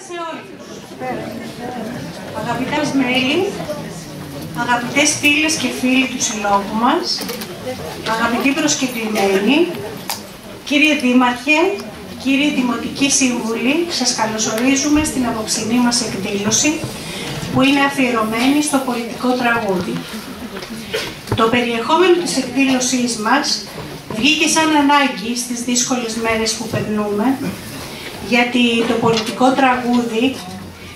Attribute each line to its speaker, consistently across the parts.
Speaker 1: σε όλους. Αγαπητά μέλη, αγαπητές φίλες και φίλοι του συλλόγου μας, αγαπητοί προσκεκλημένοι, κύριε Δήμαρχε, κύριοι Δημοτικοί Σύμβουλοι, σας καλωσορίζουμε στην απόψινή μας εκδήλωση που είναι αφιερωμένη στο πολιτικό τραγούδι. Το περιεχόμενο της εκδήλωσής μας βγήκε σαν ανάγκη στις δύσκολες μέρες που περνούμε, γιατί το πολιτικό τραγούδι,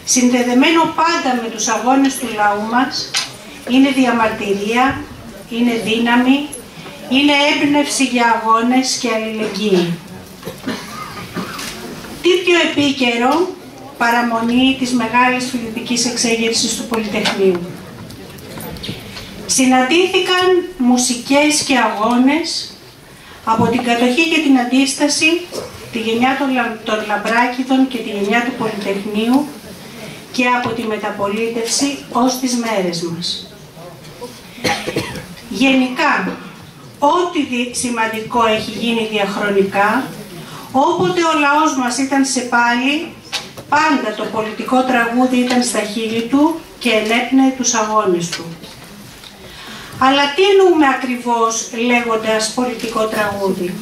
Speaker 1: συνδεδεμένο πάντα με τους αγώνες του λαού μας, είναι διαμαρτυρία, είναι δύναμη, είναι έμπνευση για αγώνες και αλληλεγγύη. Τι πιο επίκαιρο παραμονή της μεγάλης φοιτητικής εξέγερσης του Πολυτεχνείου. Συναντήθηκαν μουσικές και αγώνες από την κατοχή και την αντίσταση, τη γενιά των Λαμπράκηδων και τη γενιά του Πολυτεχνείου και από τη μεταπολίτευση ως τις μέρες μας. Γενικά, ό,τι σημαντικό έχει γίνει διαχρονικά, όποτε ο λαός μας ήταν σε πάλι, πάντα το πολιτικό τραγούδι ήταν στα χείλη του και ενέπνεε τους αγώνες του. Αλλά τι εννοούμε ακριβώς λέγοντας πολιτικό τραγούδι?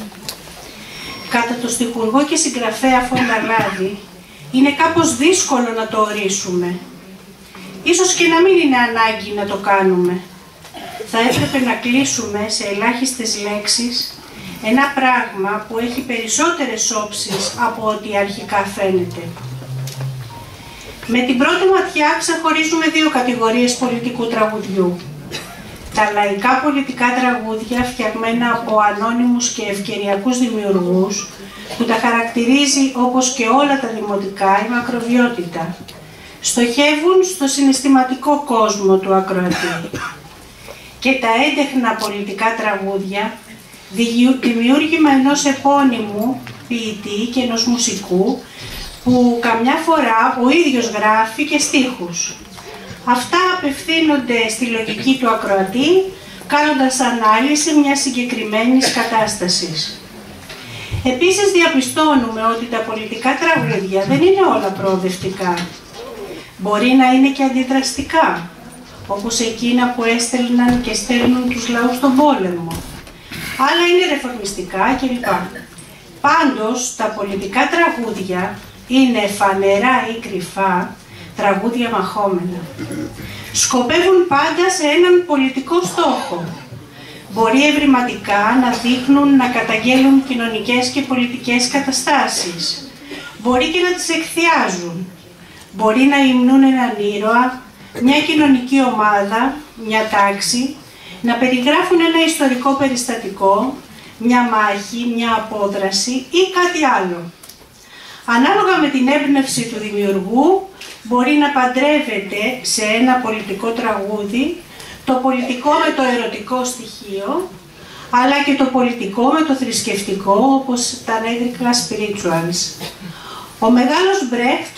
Speaker 1: Κατά το στιχουργό και συγγραφέα Φονταλάδη, είναι κάπως δύσκολο να το ορίσουμε. Ίσως και να μην είναι ανάγκη να το κάνουμε. Θα έπρεπε να κλείσουμε σε ελάχιστες λέξεις ένα πράγμα που έχει περισσότερες όψεις από ό,τι αρχικά φαίνεται. Με την πρώτη ματιά ξεχωρίζουμε δύο κατηγορίες πολιτικού τραγουδιού. Τα λαϊκά πολιτικά τραγούδια φτιαγμένα από ανώνυμους και ευκαιριακούς δημιουργούς, που τα χαρακτηρίζει όπως και όλα τα δημοτικά η μακροβιότητα. Στοχεύουν στο συναισθηματικό κόσμο του ακροατή. Και τα έντεχνα πολιτικά τραγούδια, δημιούργημα ενός επώνυμου ποιητή και ενός μουσικού, που καμιά φορά ο ίδιος γράφει και στίχους. Αυτά απευθύνονται στη λογική του ακροατή, κάνοντας ανάλυση μιας συγκεκριμένης κατάστασης. Επίσης διαπιστώνουμε ότι τα πολιτικά τραγούδια δεν είναι όλα προοδευτικά. Μπορεί να είναι και αντιδραστικά, όπως εκείνα που έστελναν και στέλνουν τους λαούς στον πόλεμο. Άλλα είναι ρεφορμιστικά κλπ. Πάντως, τα πολιτικά τραγούδια είναι φανερά ή κρυφά τραγούδια μαχόμενα. Σκοπεύουν πάντα σε έναν πολιτικό στόχο. Μπορεί ευρηματικά να δείχνουν, να καταγγέλουν κοινωνικές και πολιτικές καταστάσεις. Μπορεί και να τις εκθιάζουν. Μπορεί να υμνούν έναν ήρωα, μια κοινωνική ομάδα, μια τάξη, να περιγράφουν ένα ιστορικό περιστατικό, μια μάχη, μια απόδραση ή κάτι άλλο. Ανάλογα με την έμπνευση του δημιουργού, μπορεί να παντρεύεται σε ένα πολιτικό τραγούδι το πολιτικό με το ερωτικό στοιχείο, αλλά και το πολιτικό με το θρησκευτικό, όπως τα νέγρικα spirituals. Ο μεγάλος Μπρέχτ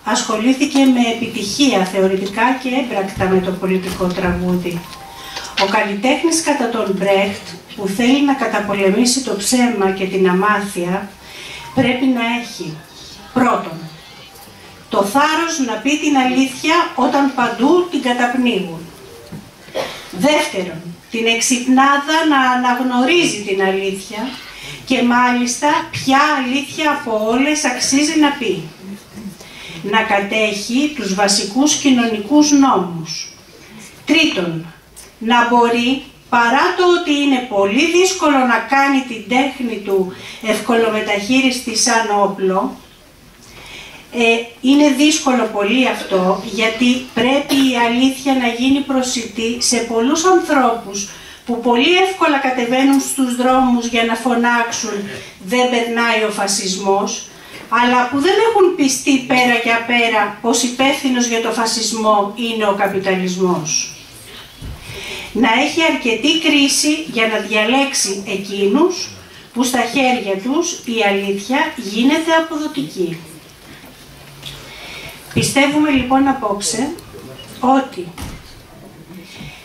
Speaker 1: ασχολήθηκε με επιτυχία θεωρητικά και έμπρακτα με το πολιτικό τραγούδι. Ο καλλιτέχνης κατά τον Μπρέχτ, που θέλει να καταπολεμήσει το ψέμα και την αμάθεια, πρέπει να έχει πρώτον το θάρρος να πει την αλήθεια όταν παντού την καταπνίγουν. Δεύτερον, την εξυπνάδα να αναγνωρίζει την αλήθεια και μάλιστα ποια αλήθεια από όλες αξίζει να πει. Να κατέχει τους βασικούς κοινωνικούς νόμους. Τρίτον, να μπορεί, παρά το ότι είναι πολύ δύσκολο να κάνει την τέχνη του ευκολομεταχείριστη σαν όπλο, είναι δύσκολο πολύ αυτό, γιατί πρέπει η αλήθεια να γίνει προσιτή σε πολλούς ανθρώπους που πολύ εύκολα κατεβαίνουν στους δρόμους για να φωνάξουν «δεν περνάει ο φασισμός», αλλά που δεν έχουν πιστεί πέρα για πέρα πως υπεύθυνος για το φασισμό είναι ο καπιταλισμός. Να έχει αρκετή κρίση για να διαλέξει εκείνους που στα χέρια τους η αλήθεια γίνεται αποδοτική. Πιστεύουμε λοιπόν απόψε ότι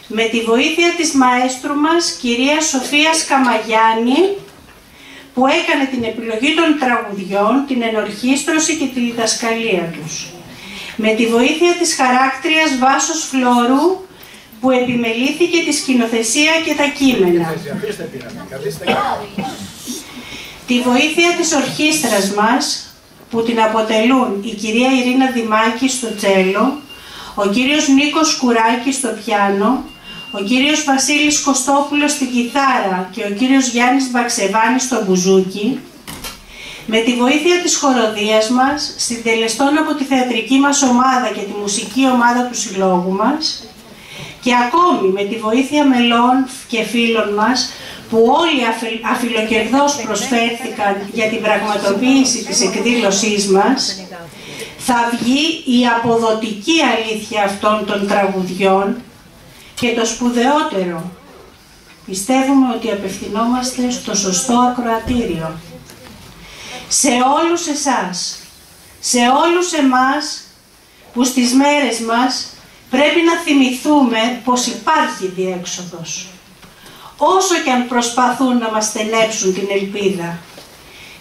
Speaker 1: με τη βοήθεια της μαέστρου μας, κυρίας Σοφίας Καμαγιάννη, που έκανε την επιλογή των τραγουδιών, την ενορχήστρωση και τη διδασκαλία τους. Με τη βοήθεια της χαράκτριας Βάσος Φλόρου, που επιμελήθηκε τη σκηνοθεσία και τα κείμενα. Τη βοήθεια της ορχήστρας μας, που την αποτελούν η κυρία Ειρήνα Δημάκη στο τσέλο, ο κύριος Νίκος Σκουράκης στο πιάνο, ο κύριος Βασίλης Κωστόπουλος στην κιθάρα και ο κύριος Γιάννης Μπαξεβάνης στο μπουζούκι, με τη βοήθεια της χοροδίας μας, συντελεστών από τη θεατρική μας ομάδα και τη μουσική ομάδα του συλλόγου μας, και ακόμη με τη βοήθεια μελών και φίλων μας που όλοι αφιλοκερδώς προσφέρθηκαν για την πραγματοποίηση της εκδήλωσής μας, θα βγει η αποδοτική αλήθεια αυτών των τραγουδιών και το σπουδαιότερο. Πιστεύουμε ότι απευθυνόμαστε στο σωστό ακροατήριο. Σε όλους εσάς, σε όλους εμάς που στις μέρες μας πρέπει να θυμηθούμε πως υπάρχει διέξοδος, όσο και αν προσπαθούν να μας στενέψουν την ελπίδα,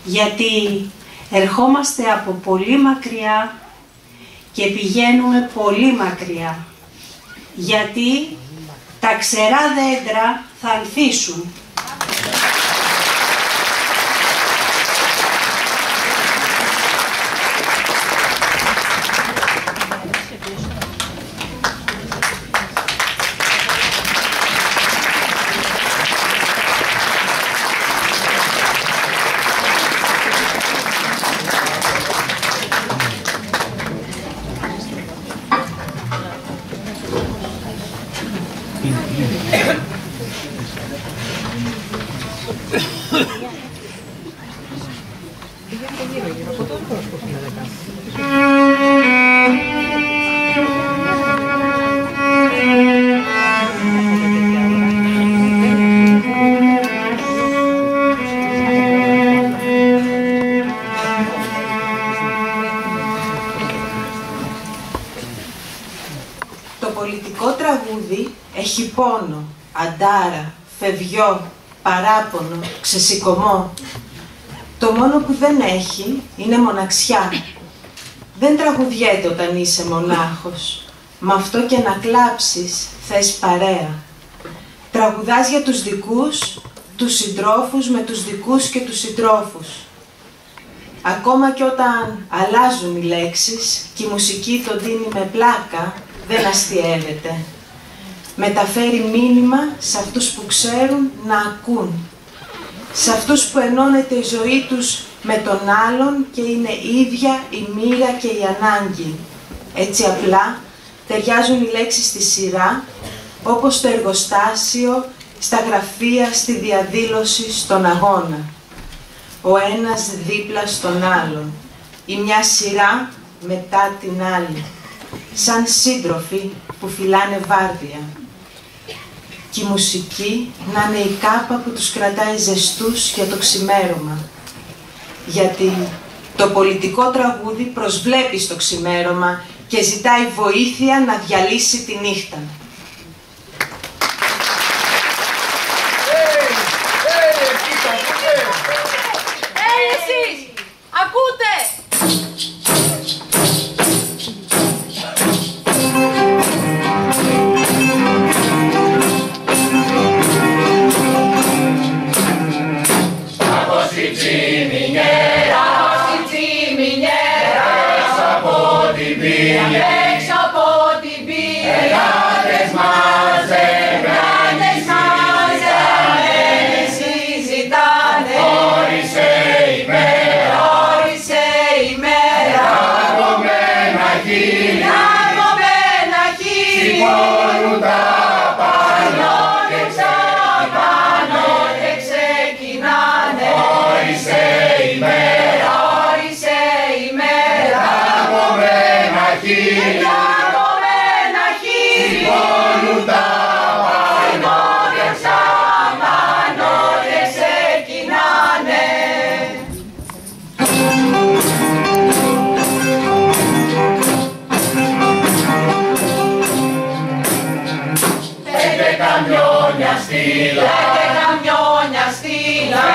Speaker 1: γιατί ερχόμαστε από πολύ μακριά και πηγαίνουμε πολύ μακριά, γιατί τα ξερά δέντρα θα ανθίσουν.
Speaker 2: Το πολιτικό τραγούδι έχει πόνο, αντάρα, φευγιό, παράπονο, ξεσηκωμό. Το μόνο που δεν έχει είναι μοναξιά. Δεν τραγουδιέται όταν είσαι μονάχος. Μ' αυτό και να κλάψεις θες παρέα. Τραγουδάς για τους δικούς, τους συντρόφους με τους δικούς και τους συντρόφους. Ακόμα και όταν αλλάζουν οι λέξεις και η μουσική τον δίνει με πλάκα, δεν αστιεύεται. Μεταφέρει μήνυμα σε αυτούς που ξέρουν να ακούν. Σε αυτούς που ενώνεται η ζωή τους με τον άλλον και είναι ίδια η μοίρα και η ανάγκη. Έτσι απλά ταιριάζουν οι λέξεις στη σειρά, όπως το εργοστάσιο, στα γραφεία, στη διαδήλωση, στον αγώνα. Ο ένας δίπλα στον άλλον, η μια σειρά μετά την άλλη, σαν σύντροφοι που φυλάνε βάρδια. Και η μουσική να είναι η κάπα που τους κρατάει ζεστούς για το ξημέρωμα. Γιατί το πολιτικό τραγούδι προσβλέπει στο ξημέρωμα και ζητάει βοήθεια να διαλύσει τη νύχτα.
Speaker 3: Εσείς! Ακούτε!
Speaker 4: Έξω από την πύλη, ελάτες μαζεμένοι συζητάνε. Όρισε η μέρα, όρισε η μέρα. Ραγωμένα χείλη, σηκώνουν τα πάνω και ξαπάνω και ξεκινάνε. Όρισε η μέρα, όρισε η μέρα. Ραγωμένα χείλη, σηκώνουν τα πάνω και ξαπάνω και ξεκινάνε. Πέντε καμιόνια στήλα, πέντε καμιόνια στήλα,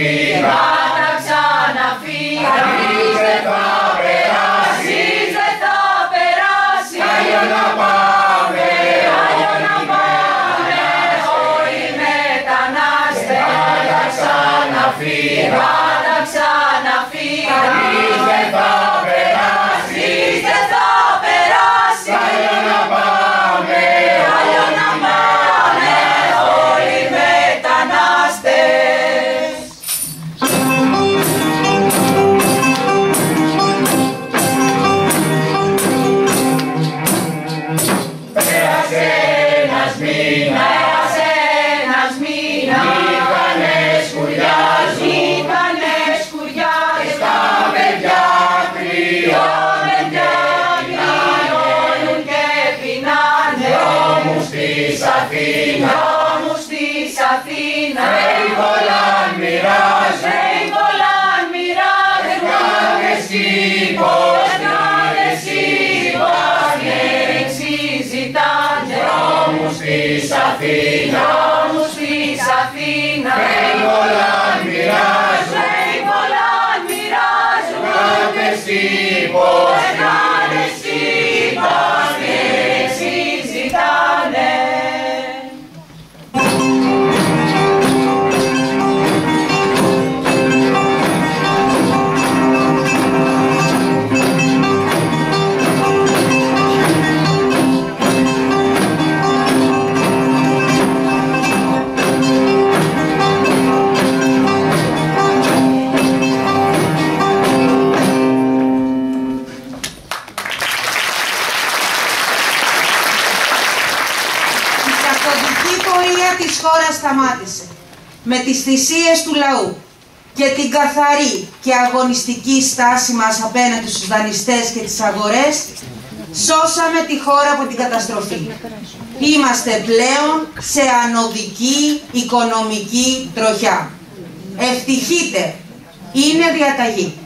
Speaker 4: ξαναφύγα, θα ξαναφύγα. Κανείς δεν θα περάσει, κανείς δεν θα περάσει. Άλλο να πάμε, άλλο να πάμε, όλοι μετανάστες. Θα ξαναφύγα, θα ξαναφύγα. Κανείς δεν θα περάσει, κανείς δεν θα περάσει. Άλλο να πάμε, άλλο να πάμε, όλοι μετανάστες. Πέρασε ένας μήνας, μήκανε σκουριάζει, τα παιδιά κρυώνουν και πεινάνε. Δρόμους της Αθήνας, Ρέιβολαν μοιράζουν, εργάτε εσύ πως στήριξη ζητάνε. Δρόμους της Αθήνας, Ρέιβολαν μοιράζουν, εργάτε εσύ πως στήριξη ζητάνε.
Speaker 2: Της χώρας σταμάτησε με τις θυσίες του λαού και την καθαρή και αγωνιστική στάση μας απέναντι στους δανειστές και τις αγορές. Σώσαμε τη χώρα από την καταστροφή. Είμαστε πλέον σε ανωδική οικονομική τροχιά. Ευτυχείτε, είναι διαταγή.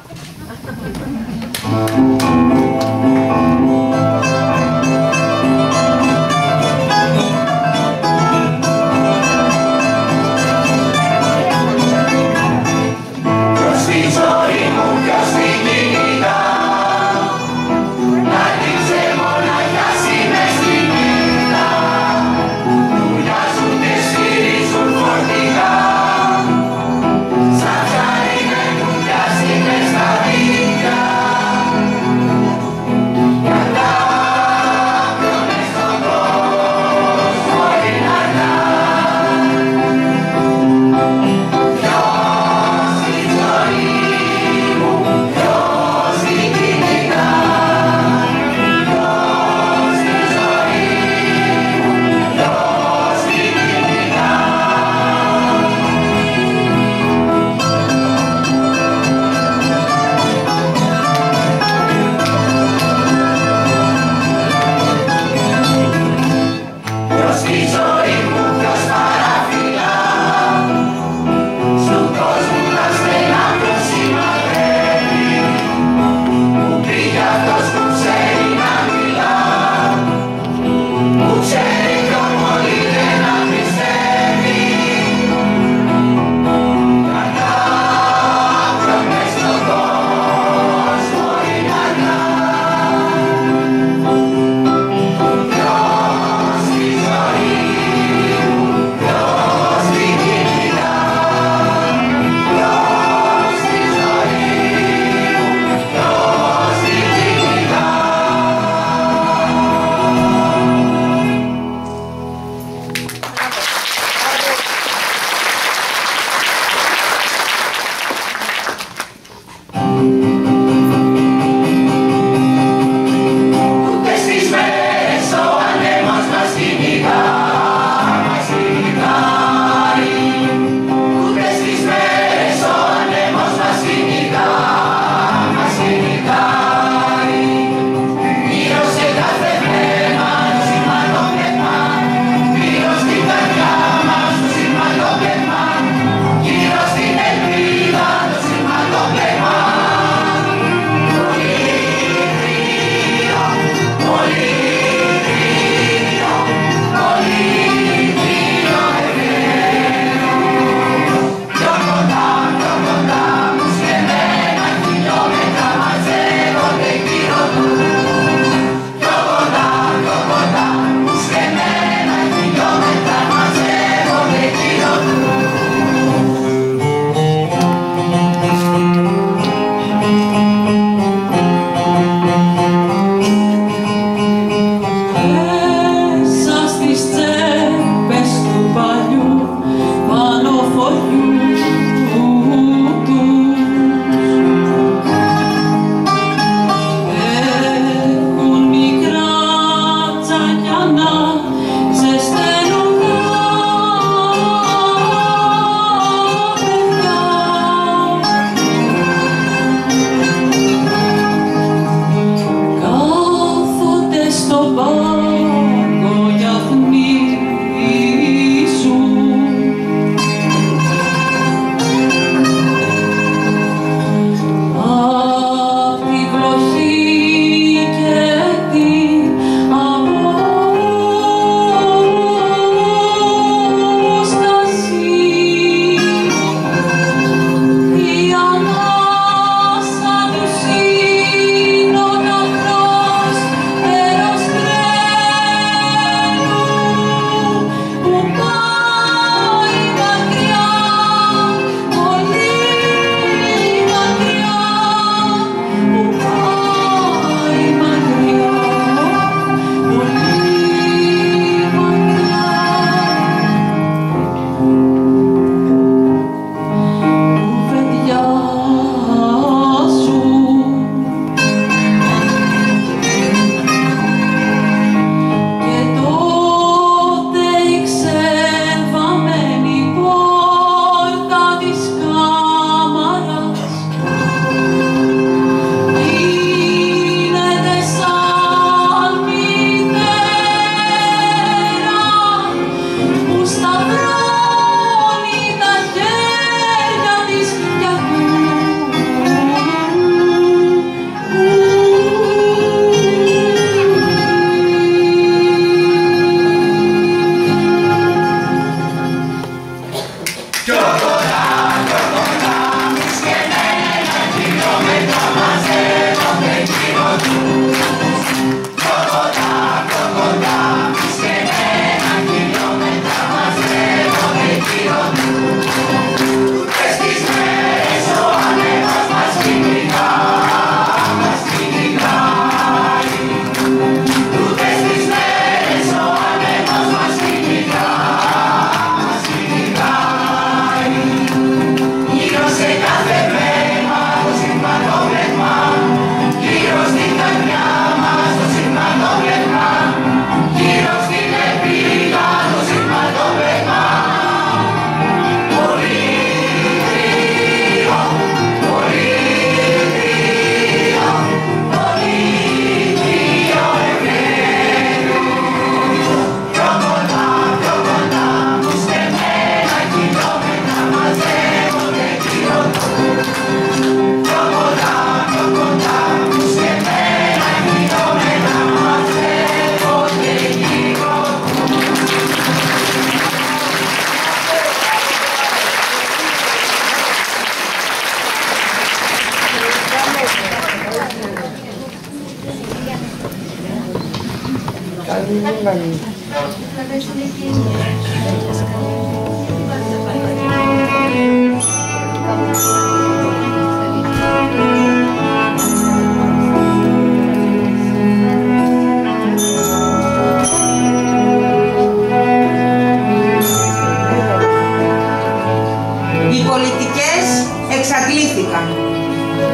Speaker 4: Σαν ψάρι με κουτιάζει μες στα δίχτυα.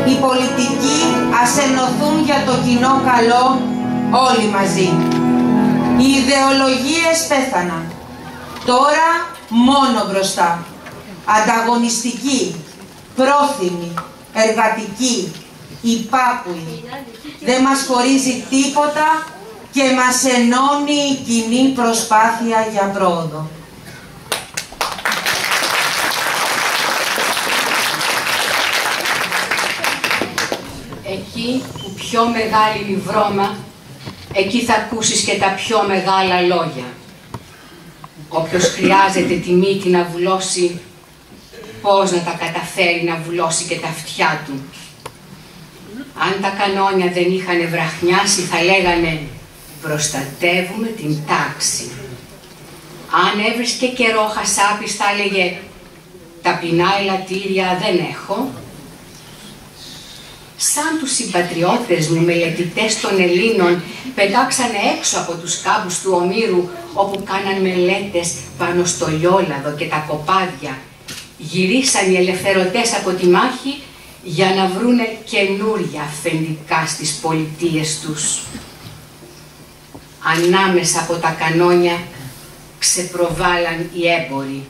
Speaker 2: Οι πολιτικοί ας ενωθούν για το κοινό καλό όλοι μαζί. Οι ιδεολογίες πέθαναν. Τώρα μόνο μπροστά. Ανταγωνιστική, πρόθυμη, εργατική, υπάκουη. Δεν μας χωρίζει τίποτα και μας ενώνει η κοινή προσπάθεια για πρόοδο.
Speaker 3: Εκεί που πιο μεγάλη είναι η βρώμα, εκεί θα ακούσεις και τα πιο μεγάλα λόγια. Όποιος χρειάζεται τη μύτη να βουλώσει, πώς να τα καταφέρει να βουλώσει και τα αυτιά του. Αν τα κανόνια δεν είχαν βραχνιάσει, θα λέγανε «προστατεύουμε την τάξη». Αν έβρισκε καιρό Χασάπης, θα έλεγε «ταπεινά ελαττήρια δεν έχω». Σαν τους συμπατριώτες μου μελετητές των Ελλήνων πετάξανε έξω από τους κάμπους του Ομήρου, όπου κάναν μελέτες πάνω στο λιόλαδο και τα κοπάδια, γυρίσαν οι ελευθερωτές από τη μάχη για να βρούνε καινούρια αφεντικά στις πολιτείες τους. ανάμεσα από τα κανόνια ξεπροβάλλαν οι έμποροι.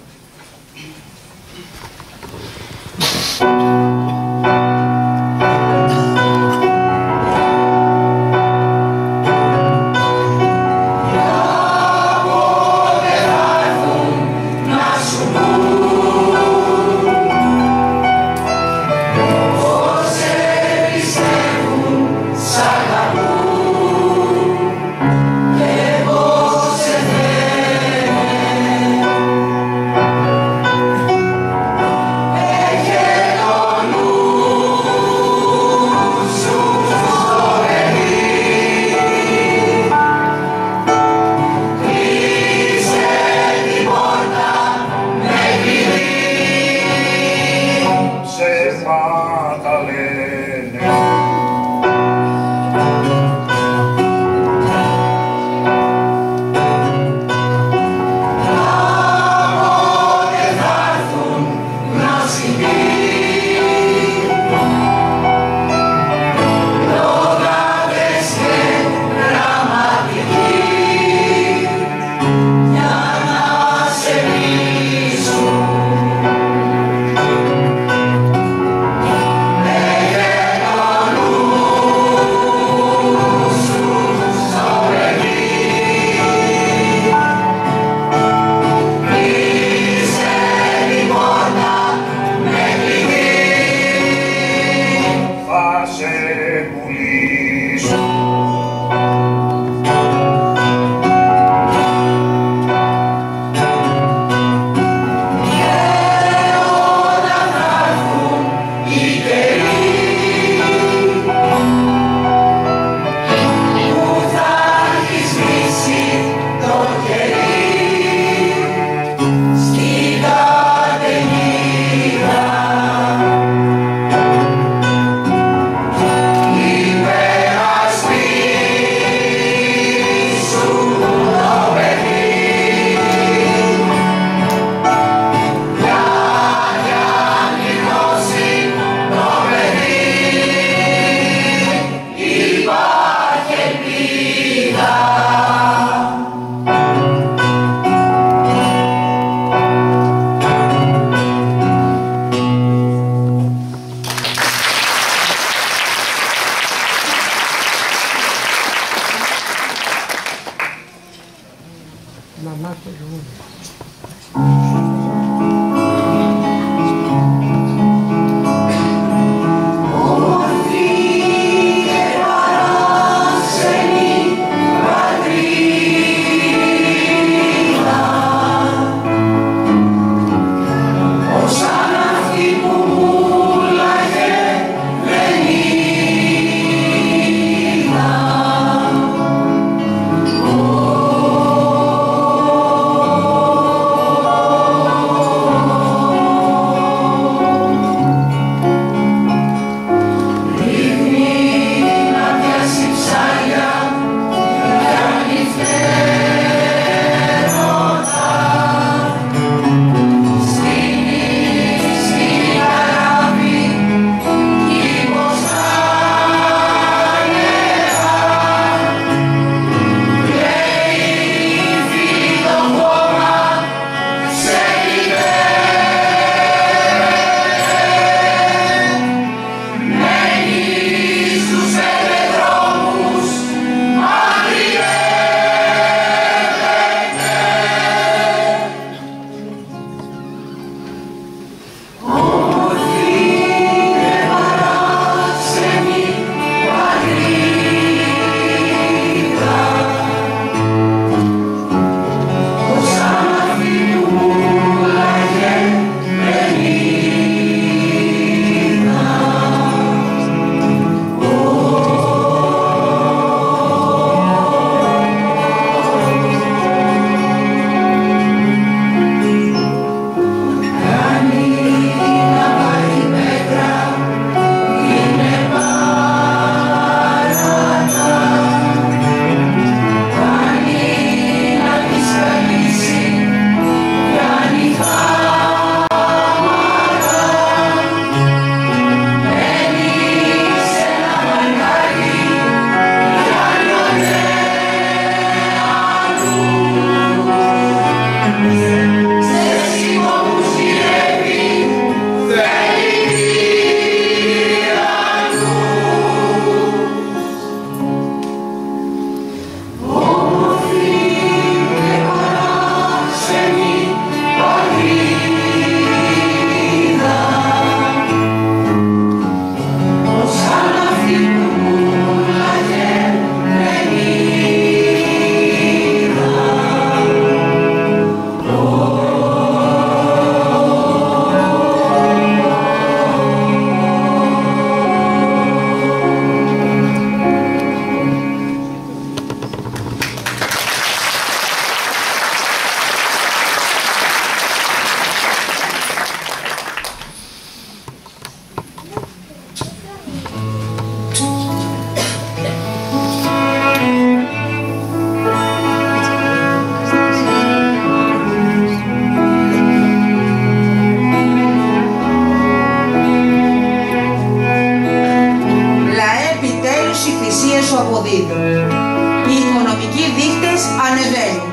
Speaker 2: Οι οικονομικοί δείκτες ανεβαίνουν.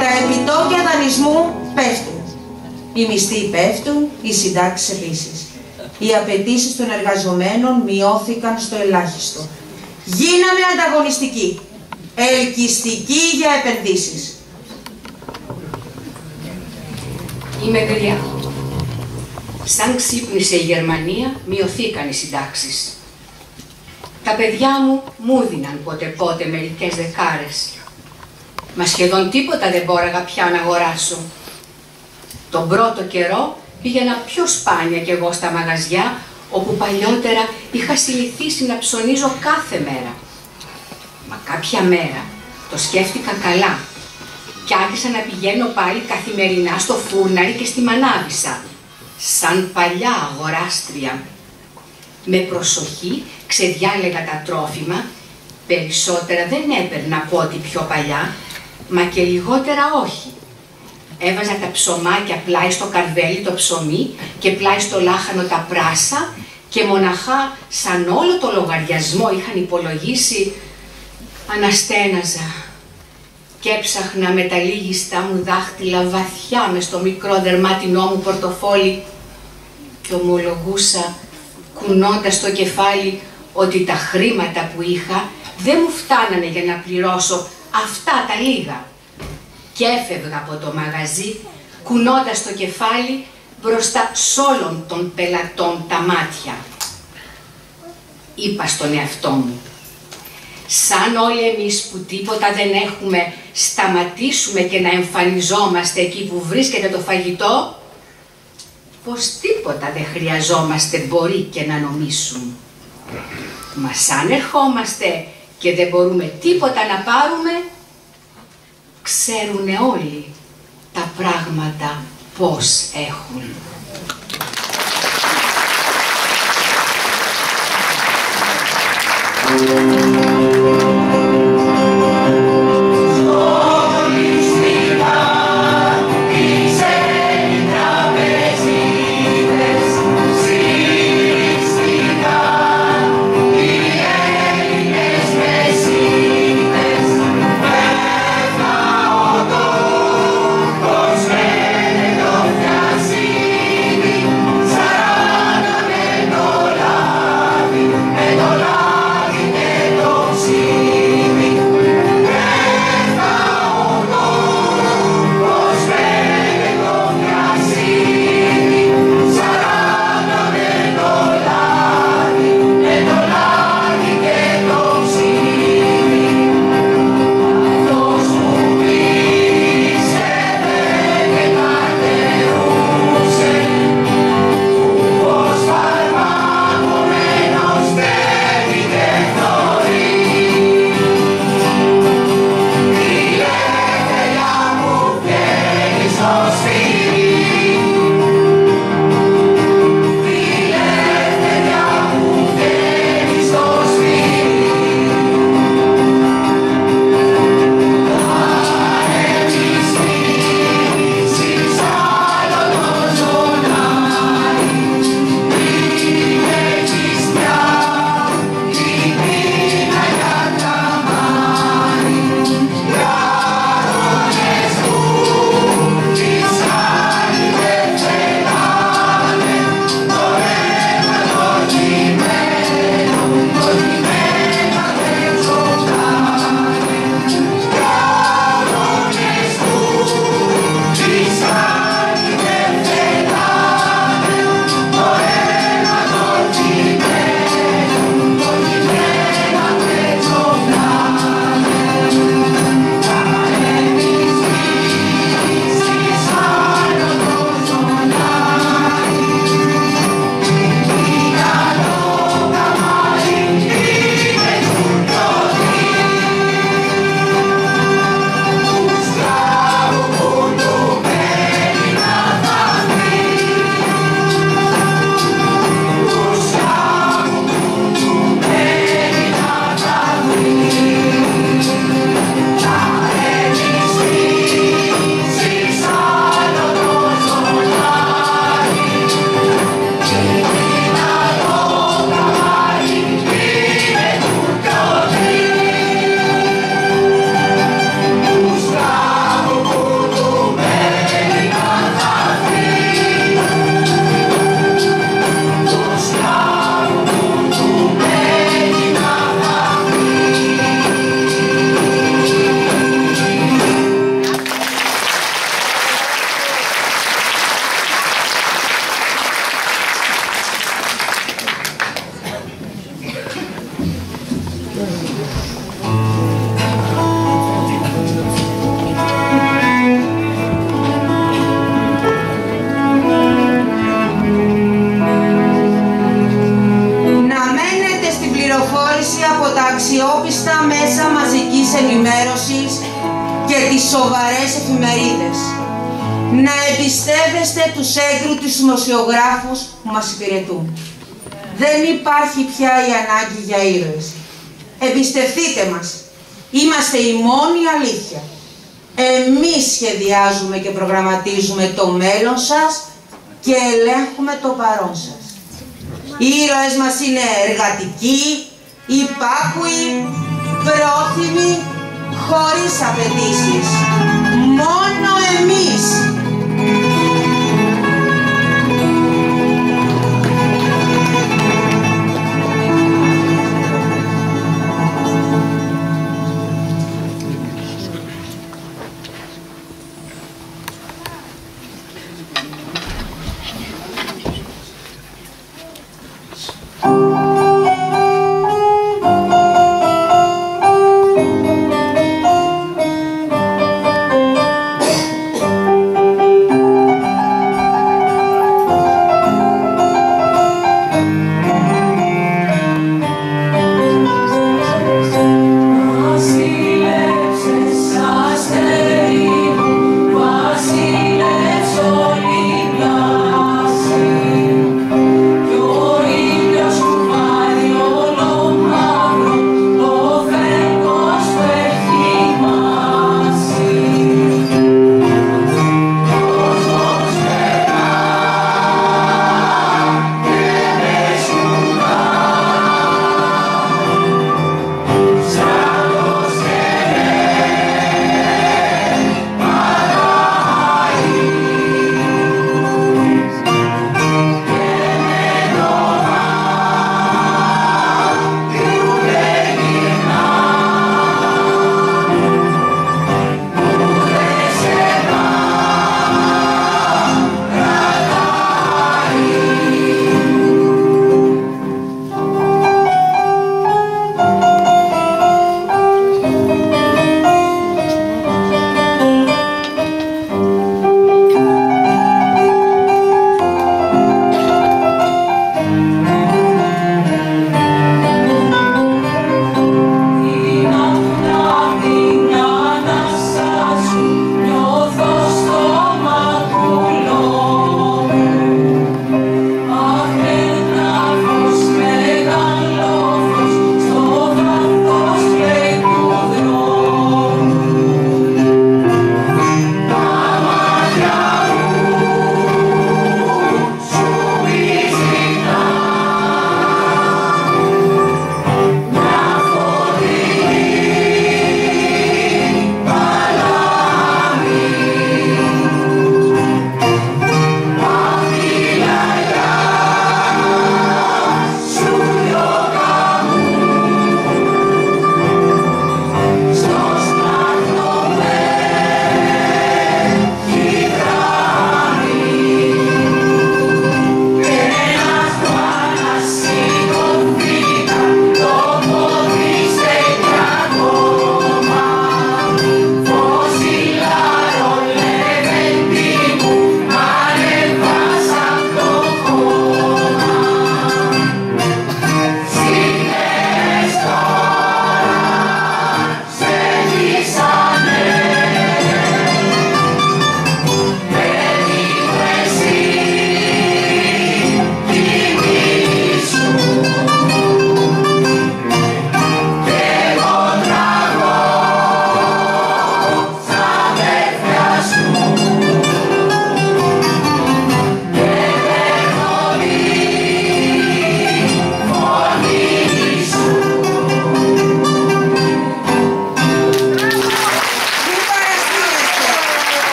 Speaker 2: Τα επιτόκια δανεισμού πέφτουν. Οι μισθοί πέφτουν, οι συντάξεις επίσης. Οι απαιτήσεις των εργαζομένων μειώθηκαν στο ελάχιστο. Γίναμε ανταγωνιστικοί, ελκυστικοί για επενδύσεις.
Speaker 3: Είμαι γριά. Σαν ξύπνησε η Γερμανία, μειωθήκαν οι συντάξεις. Τα παιδιά μου δίναν πότε μερικές δεκάρες. Μα σχεδόν τίποτα δεν μπόραγα πια να αγοράσω. Τον πρώτο καιρό πήγαινα πιο σπάνια κι εγώ στα μαγαζιά, όπου παλιότερα είχα συνηθίσει να ψωνίζω κάθε μέρα. Μα κάποια μέρα το σκέφτηκα καλά και άρχισα να πηγαίνω πάλι καθημερινά στο φούρναρι και στη Μανάβισσα, σαν παλιά αγοράστρια. Με προσοχή ξεδιάλεγα τα τρόφιμα, περισσότερα δεν έπαιρνα από ό,τι πιο παλιά, μα και λιγότερα όχι. Έβαζα τα ψωμάκια πλάι στο καρβέλι το ψωμί και πλάι στο λάχανο τα πράσα και μοναχά σαν όλο το λογαριασμό είχαν υπολογίσει, αναστέναζα και έψαχνα με τα λίγιστά μου δάχτυλα βαθιά μες στο μικρό δερμάτινό μου πορτοφόλι και ομολογούσα κουνώντας το κεφάλι ότι τα χρήματα που είχα δεν μου φτάνανε για να πληρώσω αυτά τα λίγα. Και έφευγα από το μαγαζί κουνώντας το κεφάλι μπροστά σ' όλων των πελατών τα μάτια. Είπα στον εαυτό μου, σαν όλοι εμείς που τίποτα δεν έχουμε σταματήσουμε και να εμφανιζόμαστε εκεί που βρίσκεται το φαγητό, πως τίποτα δεν χρειαζόμαστε μπορεί και να νομίσουν. Μα σαν ερχόμαστε και δεν μπορούμε τίποτα να πάρουμε, ξέρουνε όλοι τα πράγματα πώς έχουν.
Speaker 4: το λάδι και το
Speaker 2: σοβαρές εφημερίδες. Να εμπιστεύεστε τους έγκριτους δημοσιογράφους που μας υπηρετούν. Δεν υπάρχει πια η ανάγκη για ήρωες. Εμπιστευτείτε μας. Είμαστε η μόνη αλήθεια. Εμείς σχεδιάζουμε και προγραμματίζουμε το μέλλον σας και ελέγχουμε το παρόν σας. Οι ήρωες μας είναι εργατικοί, υπάκουοι, πρόθυμοι, χωρίς απαιτήσεις. Μόνο εμείς.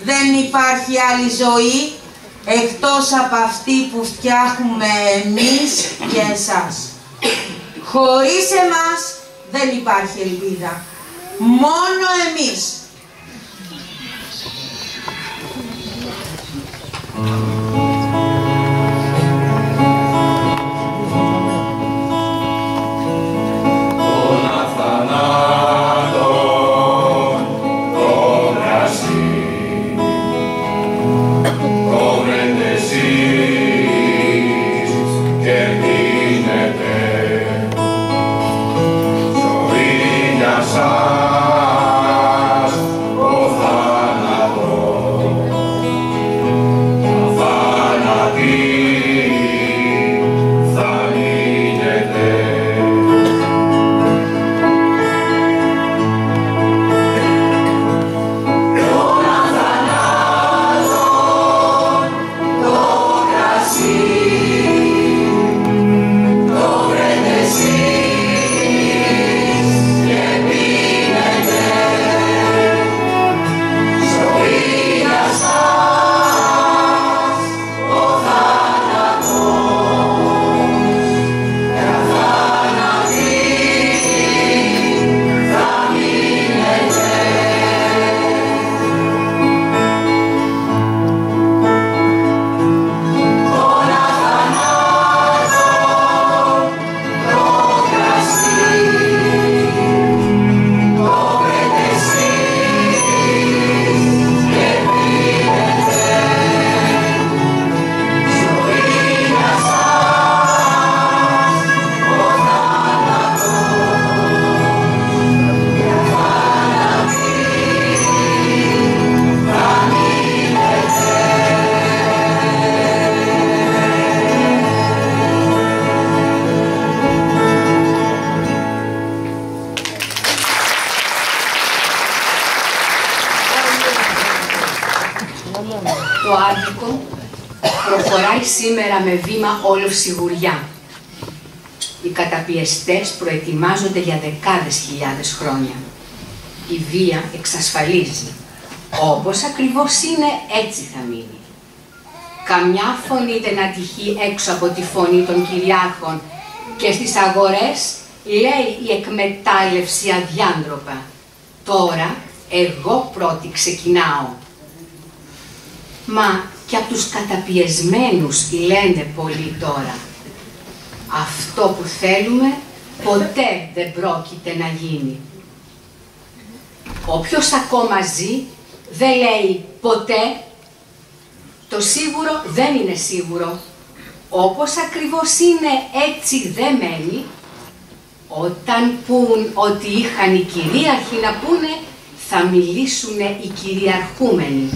Speaker 2: Δεν υπάρχει άλλη ζωή εκτός από αυτή που φτιάχνουμε εμείς και εσάς. Χωρίς εμάς δεν υπάρχει ελπίδα. Μόνο εμείς.
Speaker 5: Ζωή
Speaker 3: Το άδικο προχωράει σήμερα με βήμα όλο σιγουριά. Οι καταπιεστές προετοιμάζονται για δεκάδες χιλιάδες χρόνια. Η βία εξασφαλίζει. Όπως ακριβώς είναι, έτσι θα μείνει. Καμιά φωνή δεν ατυχεί έξω από τη φωνή των κυριάρχων και στις αγορές λέει η εκμετάλλευση αδιάντροπα. Τώρα εγώ πρώτη ξεκινάω. Μα και από τους καταπιεσμένους λένε πολλοί τώρα. Αυτό που θέλουμε ποτέ δεν πρόκειται να γίνει. Όποιος ακόμα ζει δεν λέει ποτέ. Το σίγουρο δεν είναι σίγουρο. Όπως ακριβώς είναι, έτσι δεν μένει. Όταν πουν ότι είχαν οι κυρίαρχοι να πούνε, θα μιλήσουν οι κυριαρχούμενοι.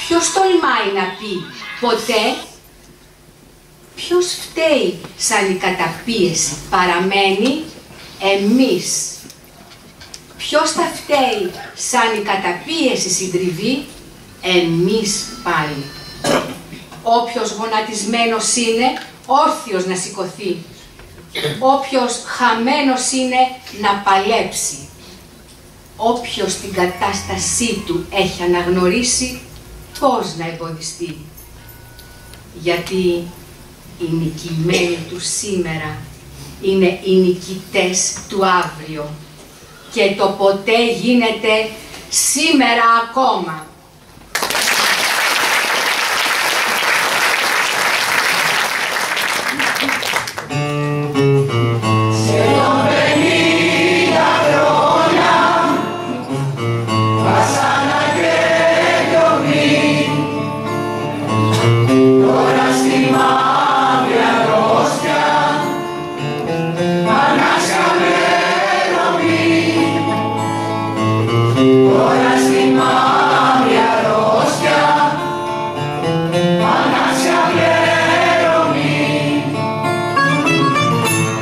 Speaker 3: Ποιος τολμάει να πει ποτέ? Ποιος φταίει σαν η καταπίεση παραμένει? Εμείς. Ποιος θα φταίει σαν η καταπίεση συντριβεί? Εμείς πάλι. Όποιος γονατισμένος είναι, όρθιος να σηκωθεί. Όποιος χαμένος είναι, να παλέψει. Όποιος την κατάστασή του έχει αναγνωρίσει, πώς να εμποδιστεί. Γιατί οι νικημένοι του σήμερα είναι οι νικητές του αύριο. Και το ποτέ γίνεται σήμερα ακόμα.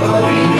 Speaker 4: Glory.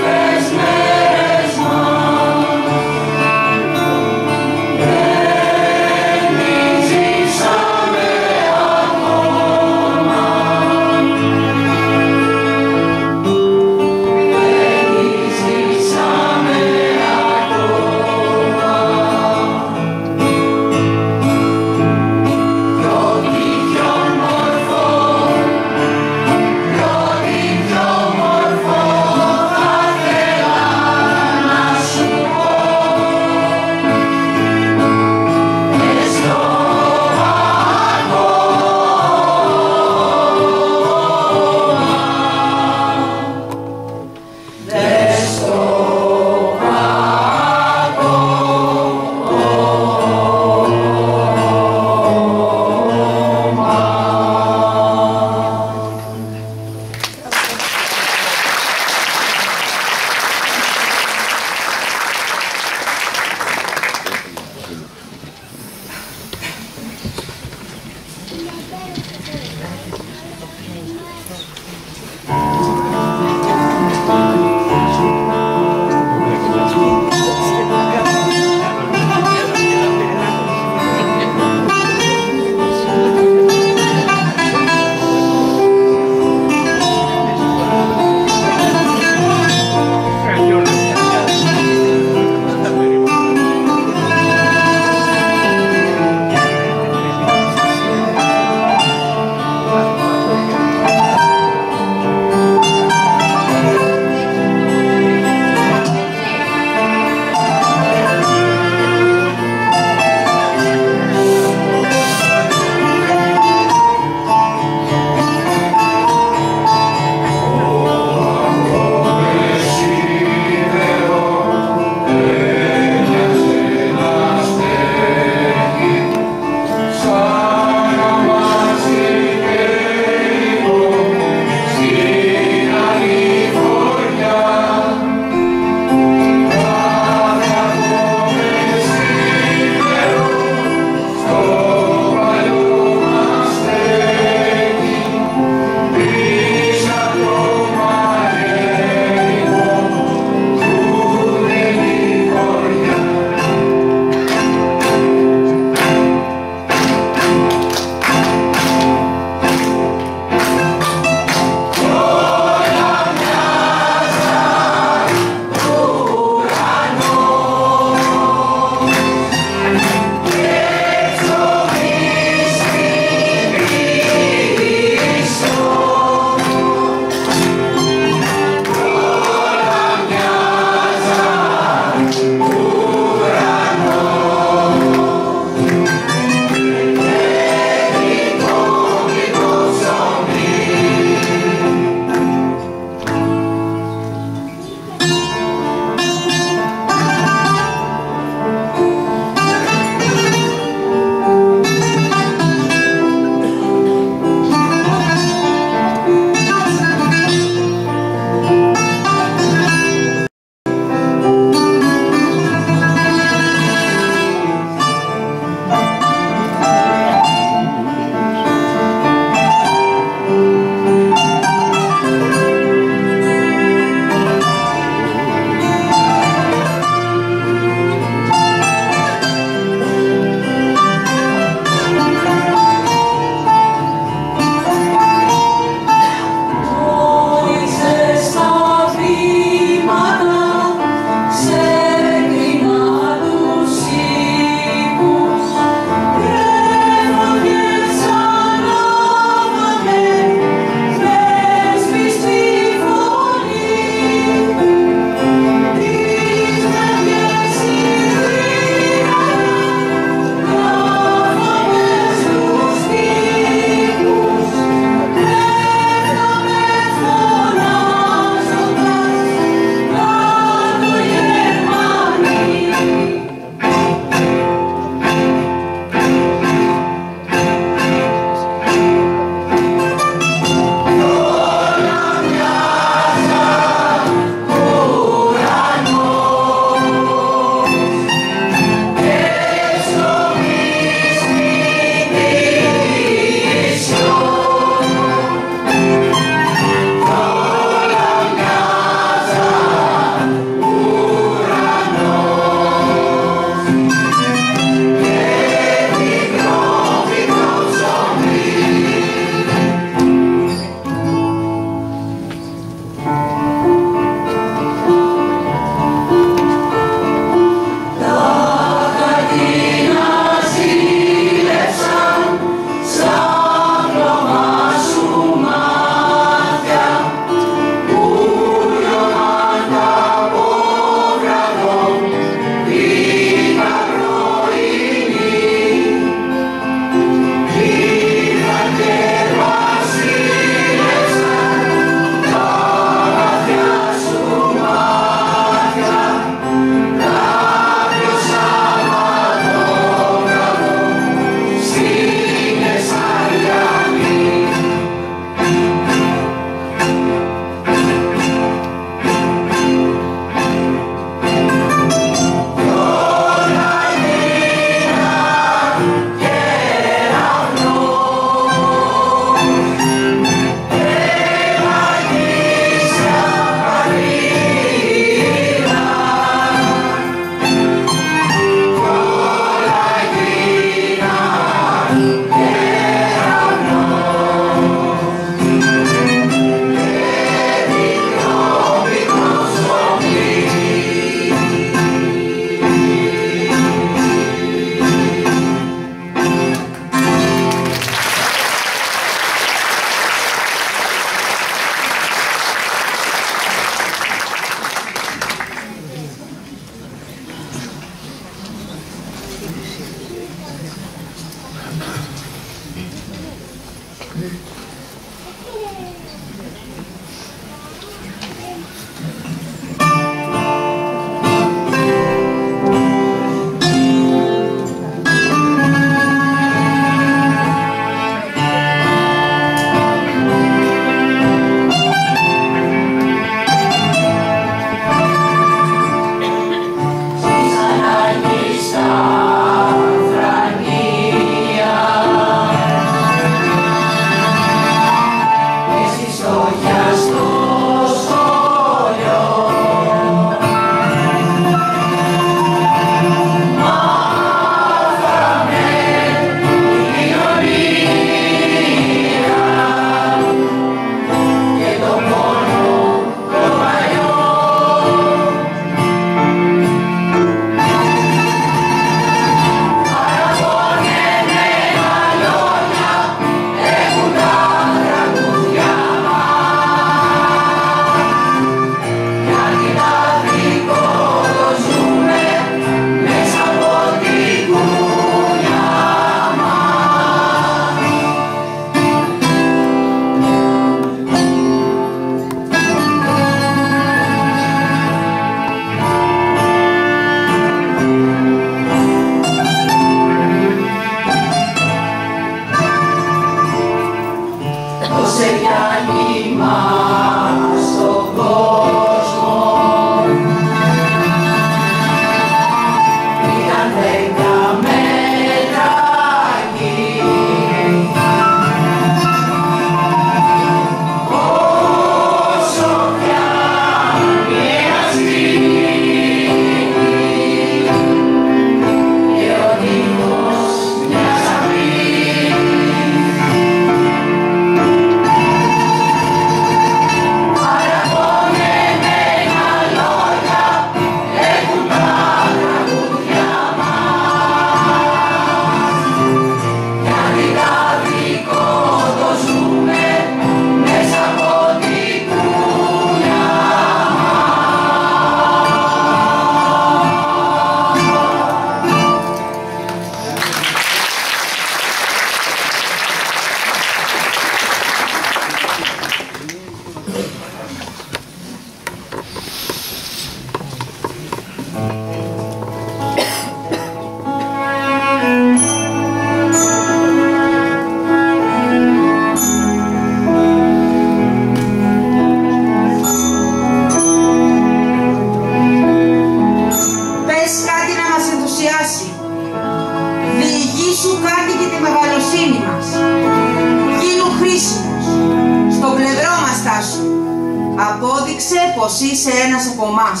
Speaker 5: πως είσαι ένας από εμάς.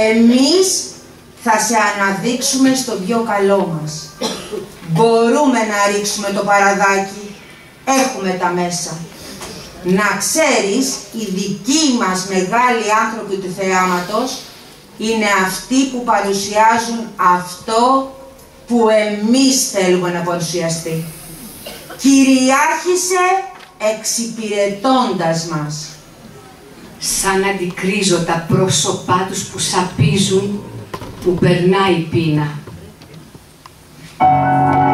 Speaker 5: Εμείς θα σε αναδείξουμε στο πιο καλό μας. Μπορούμε να ρίξουμε το παραδάκι. Έχουμε τα μέσα. Να ξέρεις, οι δικοί μας μεγάλοι άνθρωποι του θεάματος είναι αυτοί που παρουσιάζουν αυτό που εμείς θέλουμε να παρουσιαστεί. Κυριάρχησε εξυπηρετώντας μας.
Speaker 3: Σαν αντικρίζω τα πρόσωπά τους που σαπίζουν, που περνάει η πείνα.
Speaker 4: Oh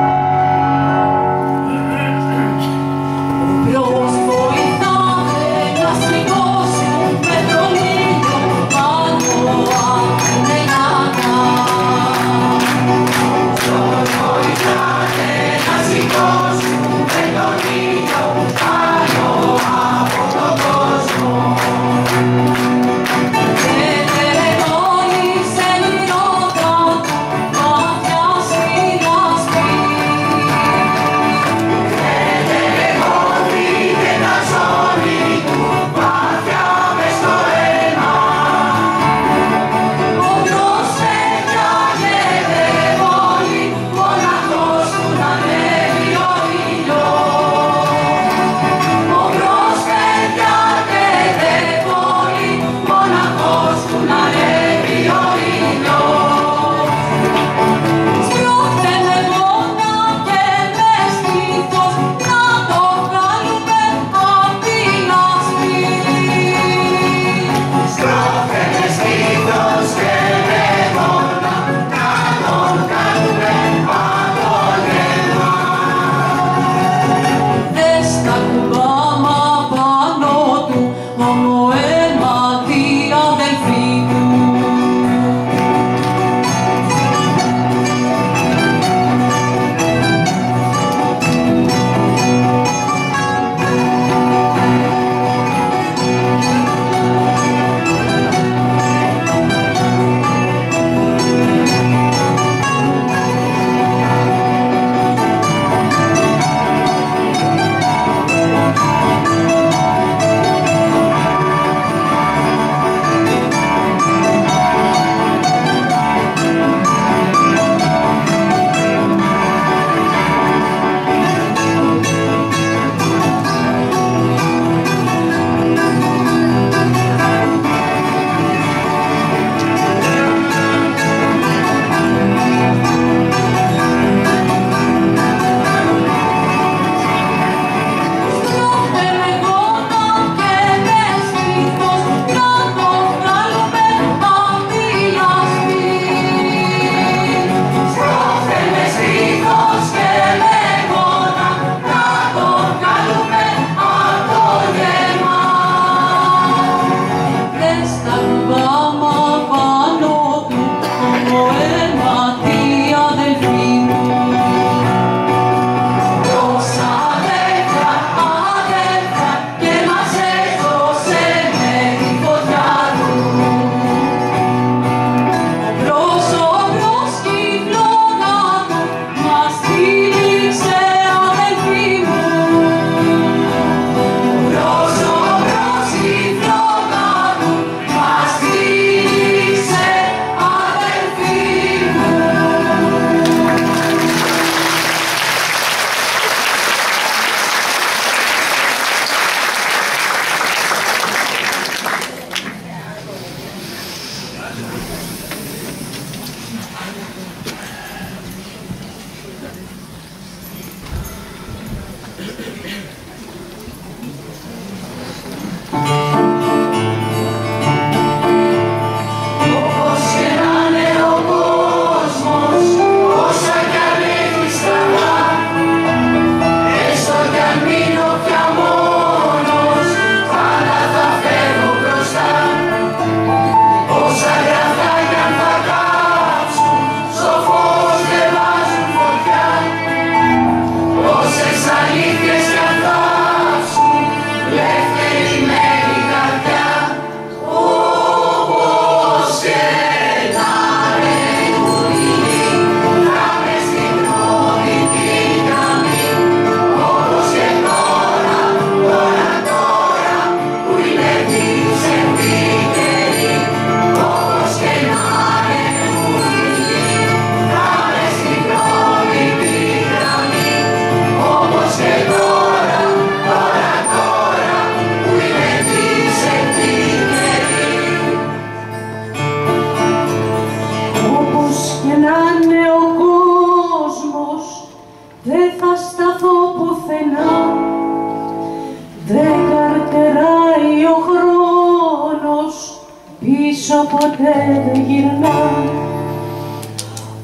Speaker 1: πίσω ποτέ δεν γυρνά.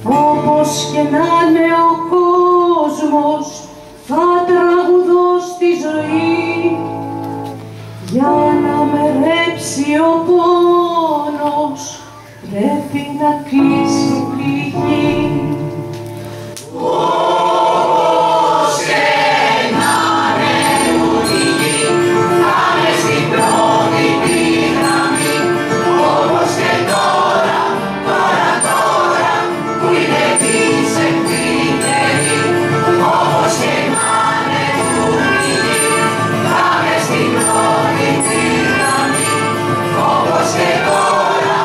Speaker 1: Όπως και να είναι ο κόσμος, θα τραγουδώ στη ζωή, για να με ρέψει ο πόνος, πρέπει να κλείσει η πληγή.
Speaker 4: Όπως και να είναι μου τη γη, θα είμαι στην πρώτη τη γραμμή. Όπως και τώρα, που είναι της ευθύτερη. Όπως και να είναι μου τη γη, θα είμαι στην πρώτη τη γραμμή. Όπως και τώρα,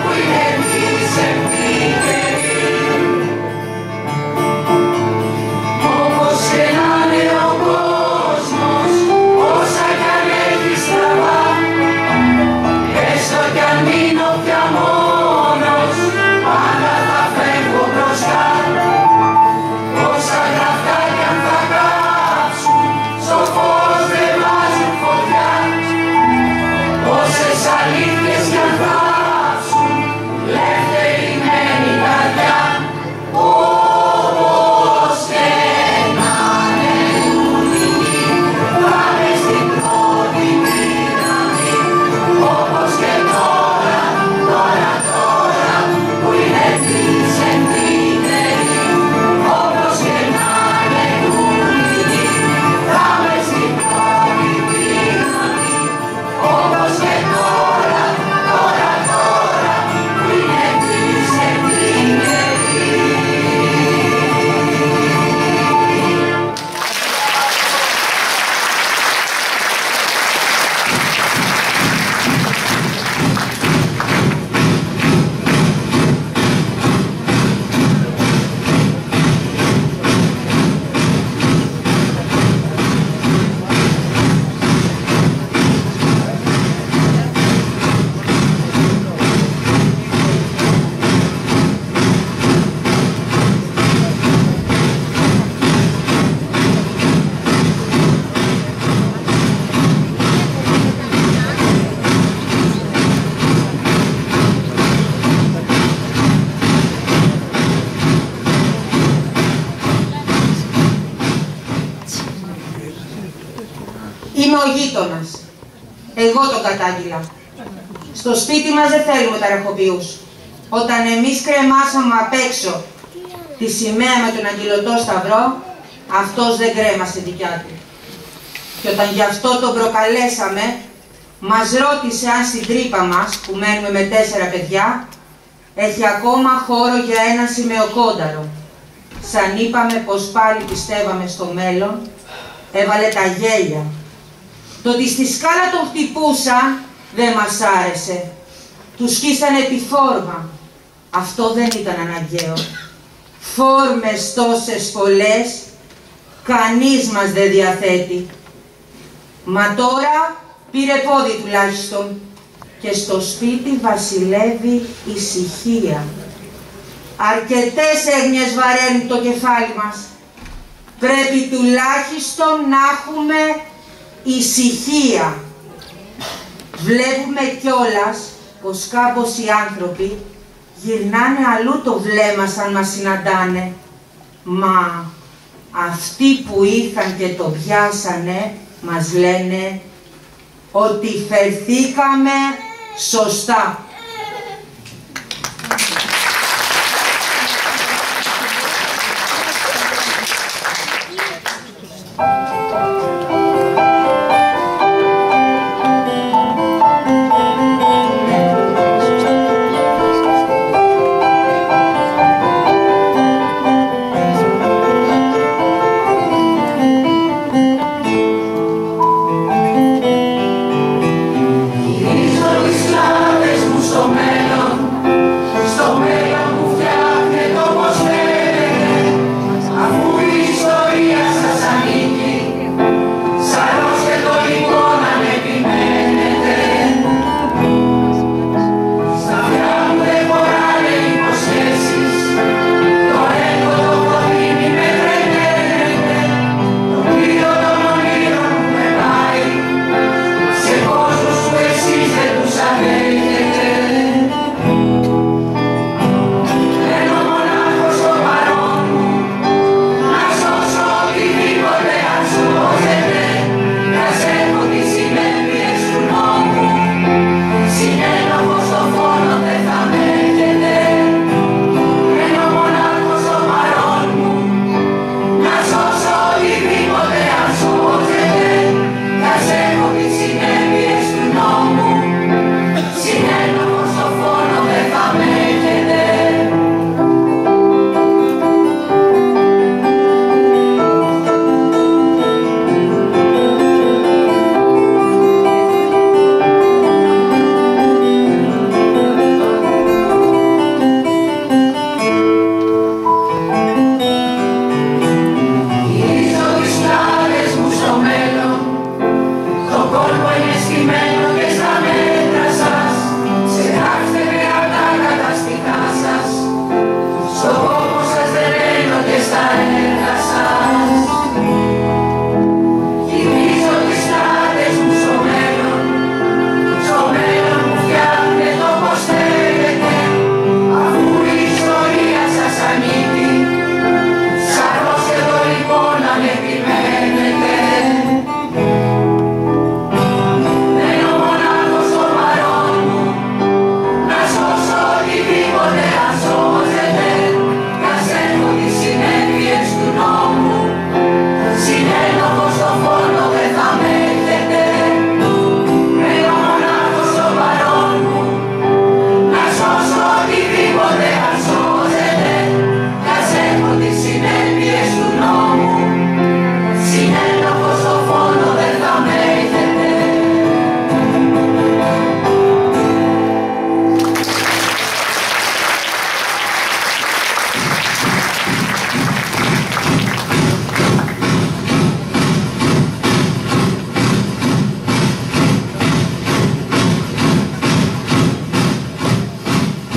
Speaker 4: που είναι της ευθύτερη. Όπως και να είναι ο κόσμος, όσα κι αν έχει στραβά, έστω κι αν μείνω πια μόνος, πάντα θα φεύγω μπροστά. Όσα γραφτά κι αν θα κάψουν, στο φως δεν βάζουν φωτιά. Όσες αλήθειες κι αν θάψουν, λευτερημένη καρδιά. Όπως και να είναι μου τη γη, θα είμαι στην πρώτη τη γραμμή. Όπως και τώρα, που είναι της ευθύτερη. Όπως και να είναι μου τη γη, θα είμαι στην πρώτη τη γραμμή. Όπως και τώρα, που είναι της ευθύτερη.
Speaker 5: Είμαι ο γείτονας. Εγώ τον κατάγγειλα. Στο σπίτι μας δεν θέλουμε ταραχοποιούς. Όταν εμείς κρεμάσαμε απ' έξω τη σημαία με τον αγγελωτό σταυρό, αυτός δεν κρέμασε δικιά του. Και όταν γι' αυτό τον προκαλέσαμε, μας ρώτησε αν στην τρύπα μας, που μένουμε με 4 παιδιά, έχει ακόμα χώρο για ένα σημεοκόνταρο. Σαν είπαμε πως πάλι πιστεύαμε στο μέλλον, έβαλε τα γέλια. Το ότι στη σκάλα τον χτυπούσαν δεν μας άρεσε. Του σκίσανε τη φόρμα. Αυτό δεν ήταν αναγκαίο. Φόρμες τόσες πολλές, κανείς μας δεν διαθέτει. Μα τώρα πήρε πόδι τουλάχιστον και στο σπίτι βασιλεύει ησυχία. Αρκετές έγνοιες βαραίνουν το κεφάλι μας. Πρέπει τουλάχιστον να έχουμε ησυχία. Βλέπουμε κιόλας πως κάπως οι άνθρωποι γυρνάνε αλλού το βλέμμα σαν μας συναντάνε. Μα αυτοί που ήρθαν και το πιάσανε μας λένε ότι φερθήκαμε σωστά.
Speaker 4: Γυρίζω τις λάδες μου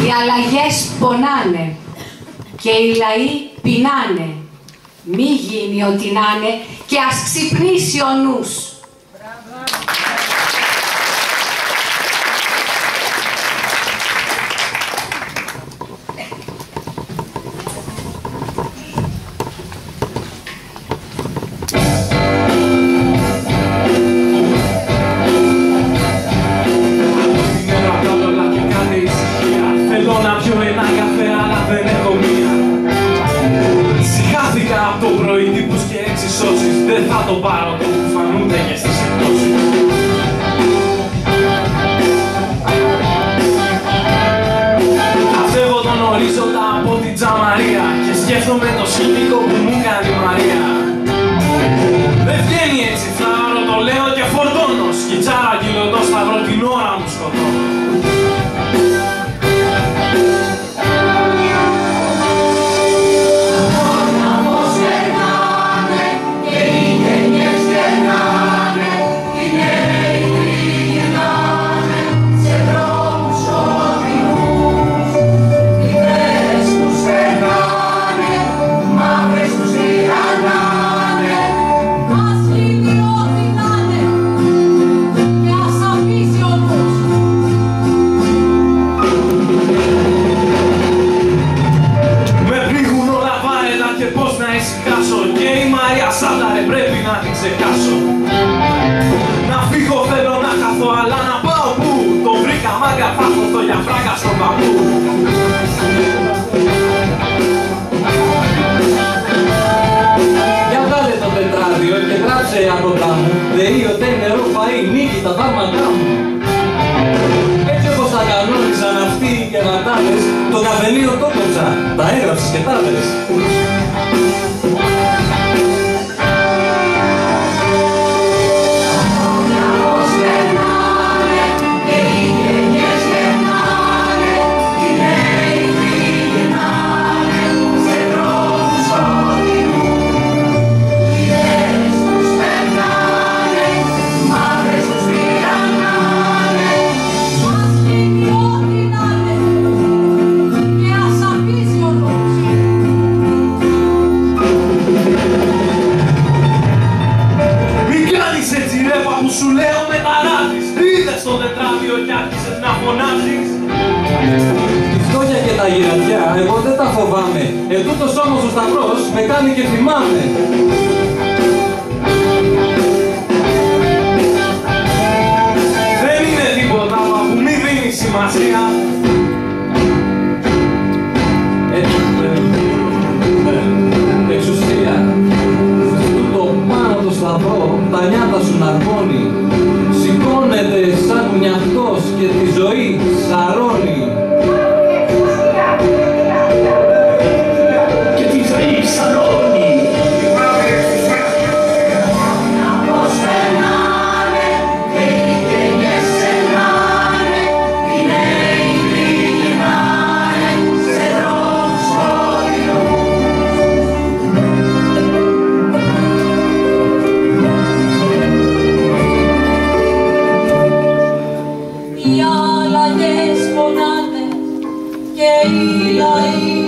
Speaker 3: Οι αλλαγές πονάνε και οι λαοί πεινάνε. Μη γίνει ό,τι να είναι και ας ξυπνήσει ο νους.
Speaker 6: Δεν θα το πάρω το που φανούνται και στις εκτόσεις. Αφεύγω τον ορίζοντα από την τζαμαρία και σκέφτομαι το σκηνικό που μου κάνει η Μαρία. Δεν βγαίνει έτσι φλάρο, το λέω και φορτώνω. Σκιτσάρα κυλωτό σταυρό την ώρα μου σκοτώνω. Να φύγω θέλω να χαθώ, αλλά να πάω πού? Το βρήκα μάγκα, θα χωθώ για φράγκα στον παππού.
Speaker 7: Για βγάλε το τετράδιο και γράψε από τα μου. ΔΕΗ, ΟΤΕ, νερό, φαΐ, νίκη, τα φάρμακά μου. Έτσι όπως τα κανόνισαν αυτοί οι κερατάδες, το καφενείο το κόψα, τα έγραψες και τα έβρες.
Speaker 6: Σου λέω με ταράζεις, είδες το τετράδιο κι άρχισες να φωνάζεις.
Speaker 7: Τη φτώχεια και τα γυρατιά, εγώ δεν τα φοβάμαι. Ετούτος όμως ο σταυρός με κάνει και θυμάμαι.
Speaker 6: Δεν είναι τίποτα που μη δίνει σημασία.
Speaker 7: Εξουσία. Το πάνω το σταυρό, τα νιάτα σου ναρκώνει. Σηκώνεται σαν κουνιαυτός και τη ζωή σαρώνει.
Speaker 4: Και τη ζωή σαρώνει.
Speaker 8: Οι αλλαγές πονάνε και οι λαοί